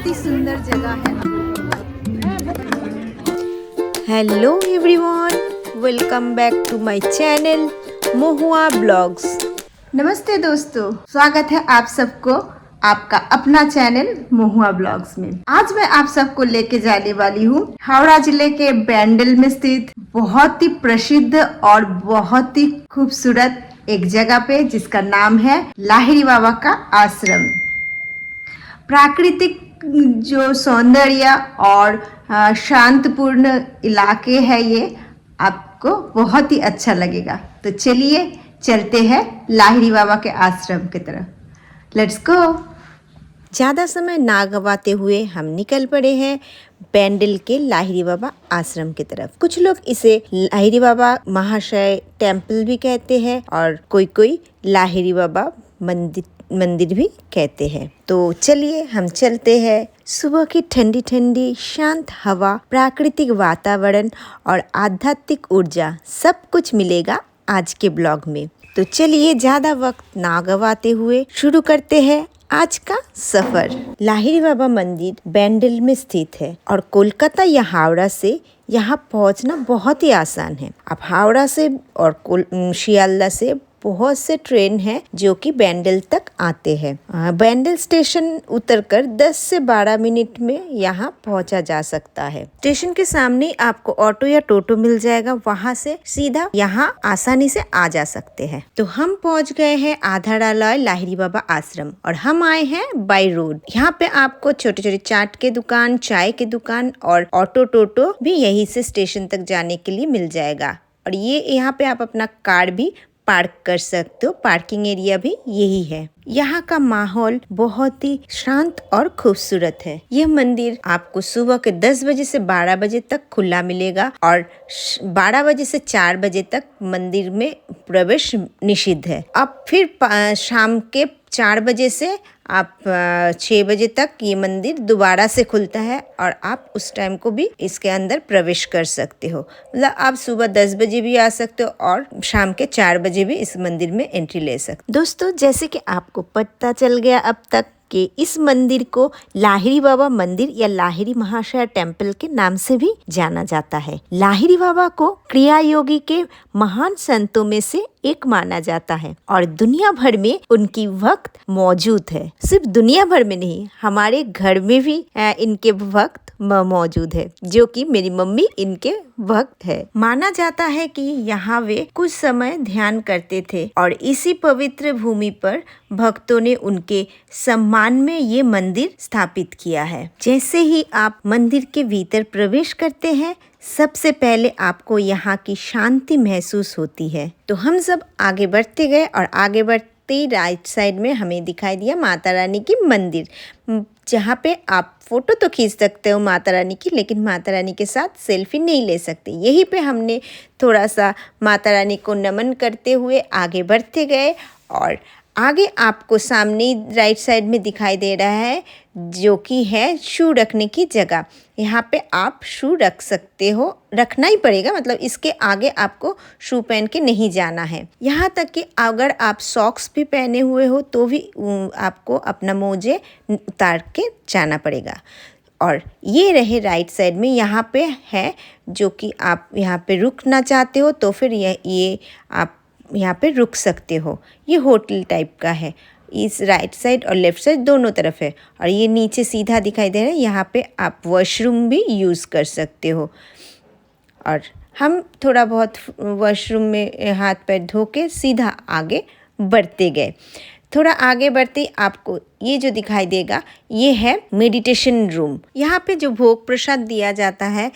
बहुत ही सुंदर जगह है। Hello everyone, welcome back to my channel Mahua blogs. नमस्ते दोस्तों, स्वागत है आप सबको आपका अपना चैनल महुआ ब्लॉग्स में। आज मैं आप सबको लेके जाने वाली हूँ हावड़ा जिले के बैंडल में स्थित बहुत ही प्रसिद्ध और बहुत ही खूबसूरत एक जगह पे, जिसका नाम है लाहिड़ी बाबा का आश्रम। प्राकृतिक जो सौंदर्य और शांतपूर्ण इलाके है, ये आपको बहुत ही अच्छा लगेगा। तो चलिए चलते हैं लाहिड़ी बाबा के आश्रम की तरफ। Let's go. ज़्यादा समय ना गवाते हुए हम निकल पड़े हैं बैंडल के लाहिड़ी बाबा आश्रम की तरफ। कुछ लोग इसे लाहिड़ी बाबा महाशय टेम्पल भी कहते हैं और कोई लाहिड़ी बाबा मंदिर भी कहते हैं। तो चलिए हम चलते हैं। सुबह की ठंडी ठंडी शांत हवा, प्राकृतिक वातावरण और आध्यात्मिक ऊर्जा सब कुछ मिलेगा आज के ब्लॉग में। तो चलिए ज़्यादा वक्त ना गवाते हुए शुरू करते हैं आज का सफर। लाहिड़ी बाबा मंदिर बैंडल में स्थित है और कोलकाता या हावड़ा से यहाँ पहुँचना बहुत ही आसान है। आप हावड़ा से और शियालदा से बहुत से ट्रेन हैं जो कि बैंडल तक आते हैं। बैंडल स्टेशन उतरकर 10 से 12 मिनट में यहाँ पहुँचा जा सकता है। स्टेशन के सामने आपको ऑटो या टोटो मिल जाएगा, वहाँ से सीधा यहाँ आसानी से आ जा सकते हैं। तो हम पहुँच गए हैं आधारालय लाहिड़ी बाबा आश्रम और हम आए हैं बाई रोड। यहाँ पे आपको छोटे छोटे चाट के दुकान, चाय के दुकान और ऑटो टोटो भी यही से स्टेशन तक जाने के लिए मिल जाएगा। और ये यहाँ पे आप अपना कार भी पार्क कर सकते हो। पार्किंग एरिया भी यही है। यहाँ का माहौल बहुत ही शांत और खूबसूरत है। यह मंदिर आपको सुबह के 10 बजे से 12 बजे तक खुला मिलेगा और 12 बजे से 4 बजे तक मंदिर में प्रवेश निषिद्ध है। अब फिर शाम के 4 बजे से आप 6 बजे तक ये मंदिर दोबारा से खुलता है और आप उस टाइम को भी इसके अंदर प्रवेश कर सकते हो। मतलब आप सुबह 10 बजे भी आ सकते हो और शाम के 4 बजे भी इस मंदिर में एंट्री ले सकते हो। दोस्तों, जैसे कि आपको पता चल गया अब तक कि इस मंदिर को लाहिड़ी बाबा मंदिर या लाहिड़ी महाशय टेम्पल के नाम से भी जाना जाता है। लाहिड़ी बाबा को क्रिया योगी के महान संतों में से एक माना जाता है और दुनिया भर में उनकी भक्त मौजूद है। सिर्फ दुनिया भर में नहीं, हमारे घर में भी इनके भक्त मौजूद है, जो कि मेरी मम्मी इनके भक्त है। माना जाता है कि यहाँ वे कुछ समय ध्यान करते थे और इसी पवित्र भूमि पर भक्तों ने उनके सम्मान में ये मंदिर स्थापित किया है। जैसे ही आप मंदिर के भीतर प्रवेश करते हैं, सबसे पहले आपको यहाँ की शांति महसूस होती है। तो हम सब आगे बढ़ते गए और आगे बढ़ते राइट साइड में हमें दिखाई दिया माता रानी की मंदिर, जहाँ पे आप फोटो तो खींच सकते हो माता रानी की, लेकिन माता रानी के साथ सेल्फी नहीं ले सकते। यहीं पे हमने थोड़ा सा माता रानी को नमन करते हुए आगे बढ़ते गए और आगे आपको सामने राइट साइड में दिखाई दे रहा है जो कि है शू रखने की जगह। यहाँ पे आप शू रख सकते हो, रखना ही पड़ेगा, मतलब इसके आगे आपको शू पहन के नहीं जाना है। यहाँ तक कि अगर आप सॉक्स भी पहने हुए हो तो भी आपको अपना मोजे उतार के जाना पड़ेगा। और ये रहे राइट साइड में, यहाँ पे है जो कि आप यहाँ पे रुकना चाहते हो तो फिर ये आप यहाँ पे रुक सकते हो। ये होटल टाइप का है, इस राइट साइड और लेफ्ट साइड दोनों तरफ है। और ये नीचे सीधा दिखाई दे रहा है, यहाँ पे आप वॉशरूम भी यूज़ कर सकते हो। और हम थोड़ा बहुत वॉशरूम में हाथ पैर धो के सीधा आगे बढ़ते गए। थोड़ा आगे बढ़ते आपको ये जो दिखाई देगा, ये है मेडिटेशन रूम। यहाँ पे जो भोग प्रसाद दिया जाता है,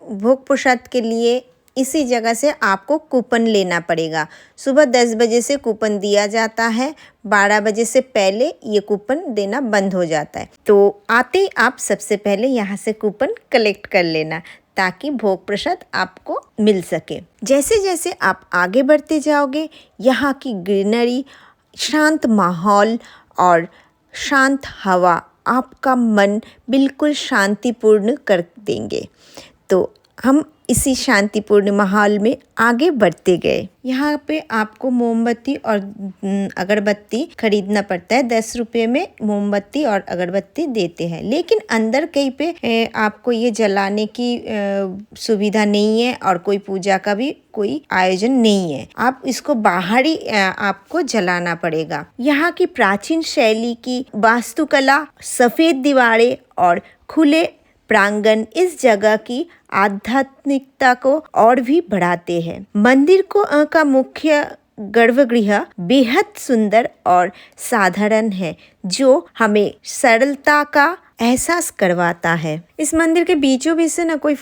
भोग प्रसाद के लिए इसी जगह से आपको कूपन लेना पड़ेगा। सुबह 10 बजे से कूपन दिया जाता है, 12 बजे से पहले ये कूपन देना बंद हो जाता है। तो आते ही आप सबसे पहले यहाँ से कूपन कलेक्ट कर लेना ताकि भोग प्रसाद आपको मिल सके। जैसे जैसे आप आगे बढ़ते जाओगे, यहाँ की ग्रीनरी, शांत माहौल और शांत हवा आपका मन बिल्कुल शांतिपूर्ण कर देंगे। तो हम इसी शांतिपूर्ण माहौल में आगे बढ़ते गए। यहाँ पे आपको मोमबत्ती और अगरबत्ती खरीदना पड़ता है। 10 रुपये में मोमबत्ती और अगरबत्ती देते हैं, लेकिन अंदर कहीं पे आपको ये जलाने की सुविधा नहीं है और कोई पूजा का भी कोई आयोजन नहीं है। आप इसको बाहर ही आपको जलाना पड़ेगा। यहाँ की प्राचीन शैली की वास्तुकला, सफ़ेद दीवारें और खुले प्रांगण इस जगह की आध्यात्मिकता को और भी बढ़ाते हैं। मंदिर का मुख्य गर्भगृह बेहद सुंदर और साधारण है, जो हमें सरलता का एहसास करवाता है। इस मंदिर के बीचों बीच से ना कोई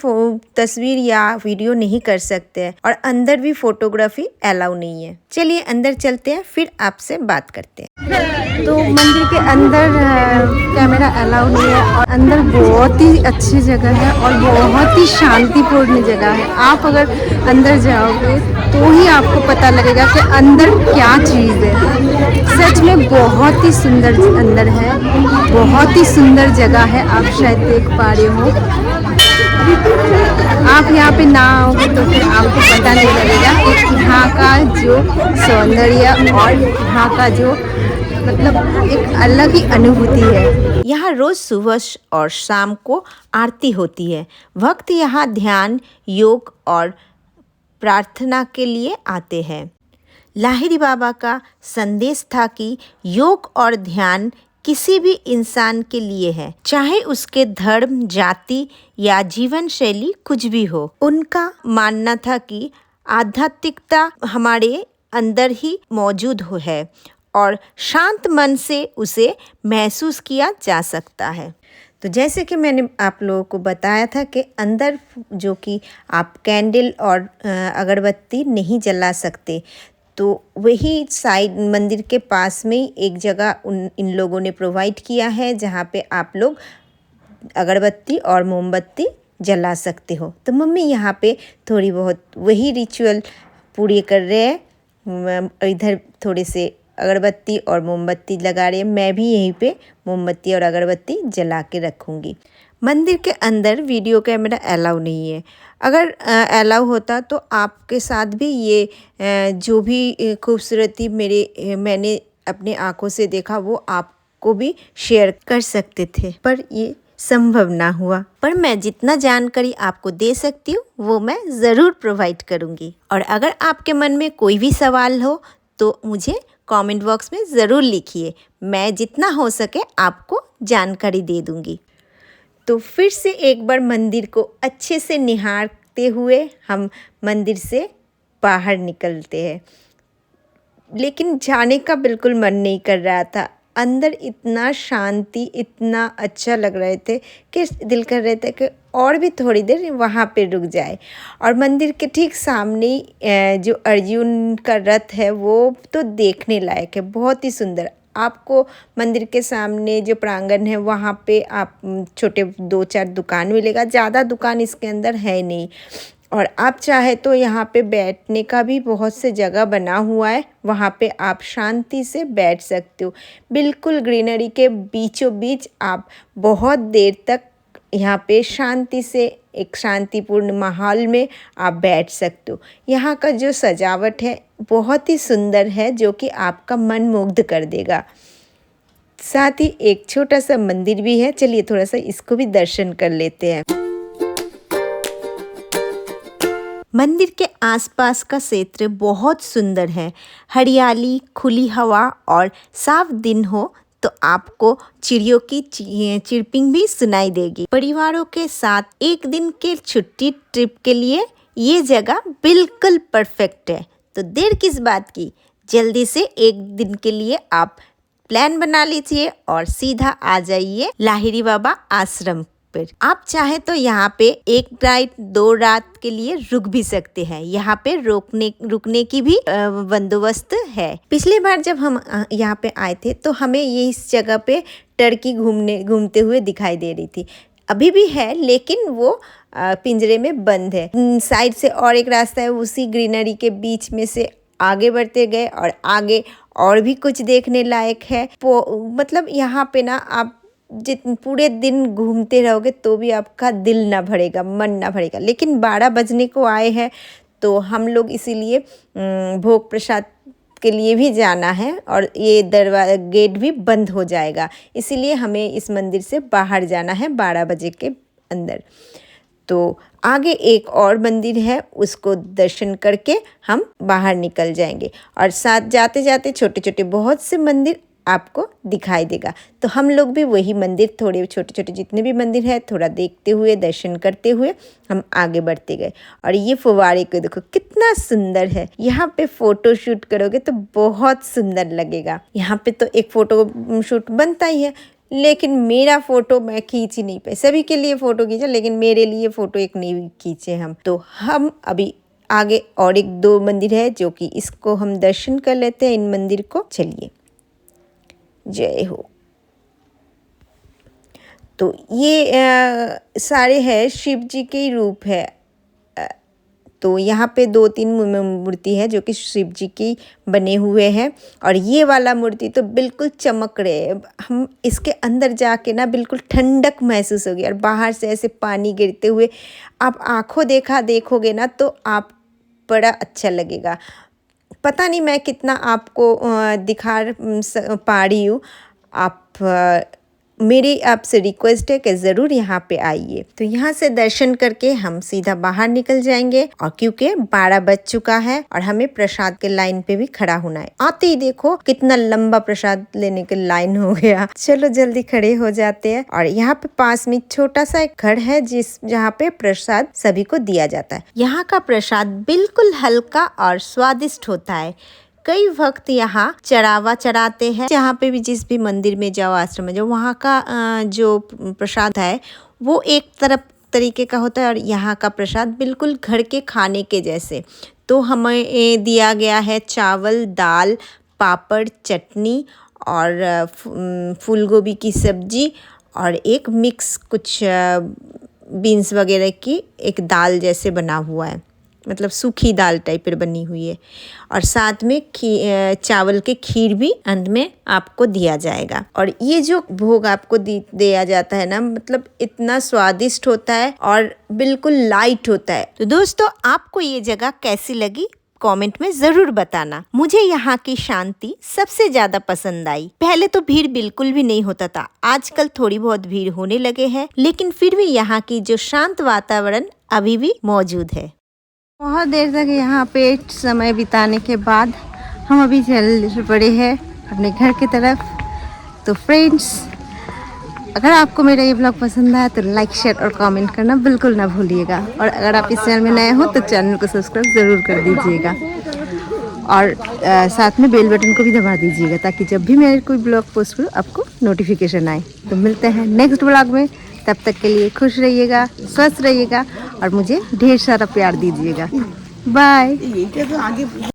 तस्वीर या वीडियो नहीं कर सकते हैं और अंदर भी फोटोग्राफी अलाउ नहीं है। चलिए अंदर चलते हैं, फिर आपसे बात करते हैं। तो मंदिर के अंदर कैमरा अलाउ नहीं है और अंदर बहुत ही अच्छी जगह है और बहुत ही शांतिपूर्ण जगह है। आप अगर अंदर जाओगे तो ही आपको पता लगेगा कि अंदर क्या चीज़ है। सच में बहुत ही सुंदर अंदर है, बहुत ही सुंदर जगह है। आप शायद देख पा रहे हो। आप यहाँ पे ना आओगे तो फिर आपको पता नहीं लगेगा कि यहाँ का जो सौंदर्य और यहाँ का जो मतलब एक अलग ही अनुभूति है। यहाँ रोज सुबह और शाम को आरती होती है। भक्त यहाँ ध्यान, योग और प्रार्थना के लिए आते हैं। लाहिड़ी बाबा का संदेश था कि योग और ध्यान किसी भी इंसान के लिए है, चाहे उसके धर्म, जाति या जीवन शैली कुछ भी हो। उनका मानना था कि आध्यात्मिकता हमारे अंदर ही मौजूद है और शांत मन से उसे महसूस किया जा सकता है। तो जैसे कि मैंने आप लोगों को बताया था कि अंदर जो कि आप कैंडल और अगरबत्ती नहीं जला सकते, तो वही साइड मंदिर के पास में एक जगह इन लोगों ने प्रोवाइड किया है जहाँ पे आप लोग अगरबत्ती और मोमबत्ती जला सकते हो। तो मम्मी यहाँ पे थोड़ी बहुत वही रिचुअल पूरी कर रहे हैं। इधर थोड़े से अगरबत्ती और मोमबत्ती लगा रहे हैं। मैं भी यहीं पे मोमबत्ती और अगरबत्ती जला के रखूँगी। मंदिर के अंदर वीडियो कैमरा अलाउ नहीं है। अगर अलाउ होता तो आपके साथ भी ये जो भी खूबसूरती मैंने अपने आँखों से देखा वो आपको भी शेयर कर सकते थे, पर ये संभव ना हुआ। पर मैं जितना जानकारी आपको दे सकती हूँ वो मैं ज़रूर प्रोवाइड करूँगी। और अगर आपके मन में कोई भी सवाल हो तो मुझे कमेंट बॉक्स में ज़रूर लिखिए। मैं जितना हो सके आपको जानकारी दे दूँगी। तो फिर से एक बार मंदिर को अच्छे से निहारते हुए हम मंदिर से बाहर निकलते हैं, लेकिन जाने का बिल्कुल मन नहीं कर रहा था। अंदर इतना शांति, इतना अच्छा लग रहे थे कि दिल कर रहे थे कि और भी थोड़ी देर वहाँ पे रुक जाए। और मंदिर के ठीक सामने जो अर्जुन का रथ है वो तो देखने लायक है, बहुत ही सुंदर। आपको मंदिर के सामने जो प्रांगण है वहाँ पे आप छोटे 2-4 दुकान मिलेगा, ज़्यादा दुकान इसके अंदर है नहीं। और आप चाहे तो यहाँ पे बैठने का भी बहुत से जगह बना हुआ है, वहाँ पे आप शांति से बैठ सकते हो। बिल्कुल ग्रीनरी के बीचों बीच आप बहुत देर तक यहाँ पे शांति से एक शांतिपूर्ण माहौल में आप बैठ सकते हो। यहाँ का जो सजावट है बहुत ही सुंदर है, जो कि आपका मन मुग्ध कर देगा। साथ ही एक छोटा सा मंदिर भी है, चलिए थोड़ा सा इसको भी दर्शन कर लेते हैं। मंदिर के आसपास का क्षेत्र बहुत सुंदर है। हरियाली, खुली हवा और साफ दिन हो तो आपको चिड़ियों की चिरपिंग भी सुनाई देगी। परिवारों के साथ एक दिन के छुट्टी ट्रिप के लिए ये जगह बिल्कुल परफेक्ट है। तो देर किस बात की, जल्दी से एक दिन के लिए आप प्लान बना लीजिए और सीधा आ जाइए लाहिड़ी बाबा आश्रम पर। आप चाहे तो यहाँ पे 1 रात 2 रात के लिए रुक भी सकते हैं। यहाँ पे रुकने की भी बंदोबस्त है। पिछली बार जब हम यहाँ पे आए थे तो हमें ये इस जगह पे टर्की घूमते हुए दिखाई दे रही थी। अभी भी है, लेकिन वो पिंजरे में बंद है। साइड से और एक रास्ता है, उसी ग्रीनरी के बीच में से आगे बढ़ते गए और आगे और भी कुछ देखने लायक है। मतलब यहाँ पे ना आप पूरे दिन घूमते रहोगे तो भी आपका दिल ना भरेगा, मन ना भरेगा। लेकिन 12 बजने को आए हैं तो हम लोग इसीलिए भोग प्रसाद के लिए भी जाना है और ये गेट भी बंद हो जाएगा, इसीलिए हमें इस मंदिर से बाहर जाना है 12 बजे के अंदर। तो आगे एक और मंदिर है, उसको दर्शन करके हम बाहर निकल जाएंगे और साथ जाते जाते छोटे छोटे बहुत से मंदिर आपको दिखाई देगा। तो हम लोग भी वही मंदिर, थोड़े छोटे छोटे जितने भी मंदिर है, थोड़ा देखते हुए दर्शन करते हुए हम आगे बढ़ते गए। और ये फुवारे को देखो कितना सुंदर है, यहाँ पे फ़ोटो शूट करोगे तो बहुत सुंदर लगेगा। यहाँ पे तो एक फ़ोटो शूट बनता ही है, लेकिन मेरा फ़ोटो मैं खींच ही नहीं पाई। सभी के लिए फ़ोटो खींचा, लेकिन मेरे लिए फ़ोटो एक नहीं खींचे हम। तो हम अभी आगे और एक दो मंदिर है जो कि इसको हम दर्शन कर लेते हैं, इन मंदिर को। चलिए, जय हो। तो ये सारे हैं शिव जी के ही रूप है। तो यहाँ पे 2-3 मूर्ति है जो कि शिव जी की बने हुए हैं और ये वाला मूर्ति तो बिल्कुल चमक रहे है। हम इसके अंदर जाके ना बिल्कुल ठंडक महसूस होगी और बाहर से ऐसे पानी गिरते हुए आप आँखों देखोगे ना तो आप बड़ा अच्छा लगेगा। पता नहीं मैं कितना आपको दिखा पा रही हूँ। आप मेरी आपसे रिक्वेस्ट है कि ज़रूर यहाँ पे आइए। तो यहाँ से दर्शन करके हम सीधा बाहर निकल जाएंगे और क्योंकि 12 बज चुका है और हमें प्रसाद के लाइन पे भी खड़ा होना है। आते ही देखो कितना लंबा प्रसाद लेने के लाइन हो गया। चलो जल्दी खड़े हो जाते हैं। और यहाँ पे पास में छोटा सा एक घर है जहाँ पे प्रसाद सभी को दिया जाता है। यहाँ का प्रसाद बिल्कुल हल्का और स्वादिष्ट होता है। कई भक्त यहाँ चढ़ावा चढ़ाते हैं। जहाँ पे भी जिस भी मंदिर में जाओ, आश्रम में जाओ, वहाँ का जो प्रसाद है वो एक तरीके का होता है और यहाँ का प्रसाद बिल्कुल घर के खाने के जैसे। तो हमें दिया गया है चावल, दाल, पापड़, चटनी और फूल गोभी की सब्जी और एक मिक्स कुछ बीन्स वगैरह की एक दाल जैसे बना हुआ है, मतलब सूखी दाल टाइप पर बनी हुई है। और साथ में चावल के खीर भी अंत में आपको दिया जाएगा। और ये जो भोग आपको दिया जाता है ना, मतलब इतना स्वादिष्ट होता है और बिल्कुल लाइट होता है। तो दोस्तों, आपको ये जगह कैसी लगी कमेंट में ज़रूर बताना। मुझे यहाँ की शांति सबसे ज़्यादा पसंद आई। पहले तो भीड़ बिल्कुल भी नहीं होता था, आजकल थोड़ी बहुत भीड़ होने लगे हैं, लेकिन फिर भी यहाँ की जो शांत वातावरण अभी भी मौजूद है। बहुत देर तक यहाँ पे समय बिताने के बाद हम अभी चल पड़े हैं अपने घर की तरफ। तो फ्रेंड्स, अगर आपको मेरा ये ब्लॉग पसंद आया तो लाइक, शेयर और कमेंट करना बिल्कुल ना भूलिएगा। और अगर आप इस चैनल में नए हो तो चैनल को सब्सक्राइब ज़रूर कर दीजिएगा और साथ में बेल बटन को भी दबा दीजिएगा ताकि जब भी मैं कोई ब्लॉग पोस्ट करूँ आपको नोटिफिकेशन आए। तो मिलते हैं नेक्स्ट ब्लॉग में, तब तक के लिए खुश रहिएगा, स्वस्थ रहिएगा और मुझे ढेर सारा प्यार दीजिएगा। बाय।